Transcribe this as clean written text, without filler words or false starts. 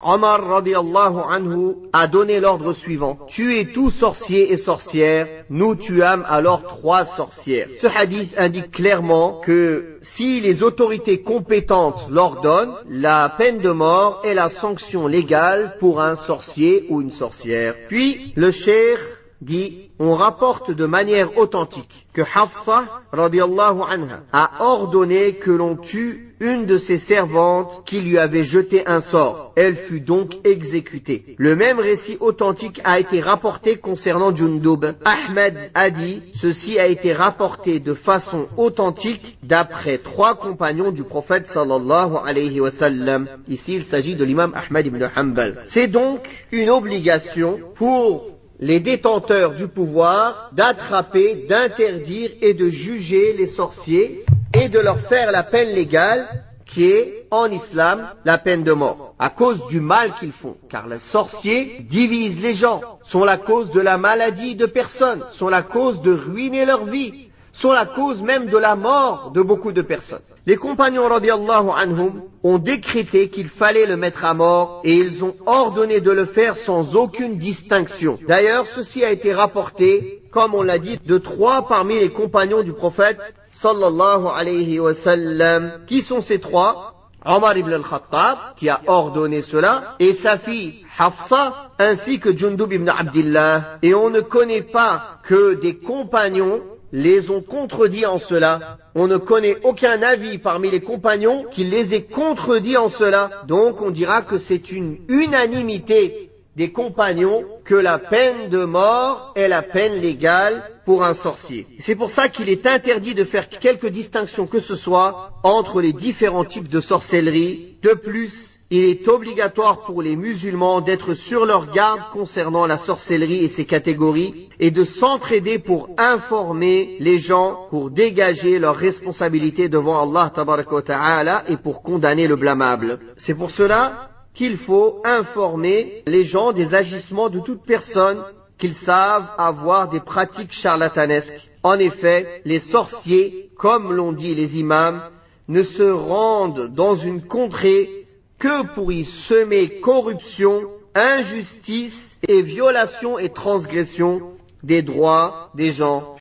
Omar radiallahu anhu a donné l'ordre suivant: tuez tout sorcier et sorcière. Nous tuâmes alors 3 sorcières. Ce hadith indique clairement que si les autorités compétentes l'ordonnent, la peine de mort est la sanction légale pour un sorcier ou une sorcière. Puis le cheikh dit: on rapporte de manière authentique que Hafsa radiallahu anha a ordonné que l'on tue une de ses servantes qui lui avait jeté un sort. Elle fut donc exécutée. Le même récit authentique a été rapporté concernant Jundub. Ahmed a dit: ceci a été rapporté de façon authentique d'après 3 compagnons du prophète sallallahu alayhi wa sallam. Ici il s'agit de l'imam Ahmed ibn Hanbal. C'est donc une obligation pour les détenteurs du pouvoir d'attraper, d'interdire et de juger les sorciers et de leur faire la peine légale qui est en islam la peine de mort à cause du mal qu'ils font, car les sorciers divisent les gens, sont la cause de la maladie de personnes, sont la cause de ruiner leur vie, sont la cause même de la mort de beaucoup de personnes. Les compagnons radiallahu anhum ont décrété qu'il fallait le mettre à mort et ils ont ordonné de le faire sans aucune distinction. D'ailleurs, ceci a été rapporté, comme on l'a dit, de 3 parmi les compagnons du prophète sallallahu alayhi wa sallam. Qui sont ces 3? Omar ibn al-Khattab, qui a ordonné cela, et sa fille Hafsa, ainsi que Jundub ibn Abdillah. Et on ne connaît pas que des compagnons les ont contredits en cela. On ne connaît aucun avis parmi les compagnons qui les ait contredits en cela. Donc on dira que c'est une unanimité des compagnons que la peine de mort est la peine légale pour un sorcier. C'est pour ça qu'il est interdit de faire quelque distinction que ce soit entre les différents types de sorcellerie. De plus, il est obligatoire pour les musulmans d'être sur leur garde concernant la sorcellerie et ses catégories et de s'entraider pour informer les gens, pour dégager leurs responsabilités devant Allah tabaraka wa ta'ala et pour condamner le blâmable. C'est pour cela qu'il faut informer les gens des agissements de toute personne qu'ils savent avoir des pratiques charlatanesques. En effet, les sorciers, comme l'ont dit les imams, ne se rendent dans une contrée que pour y semer corruption, injustice et violation et transgression des droits des gens.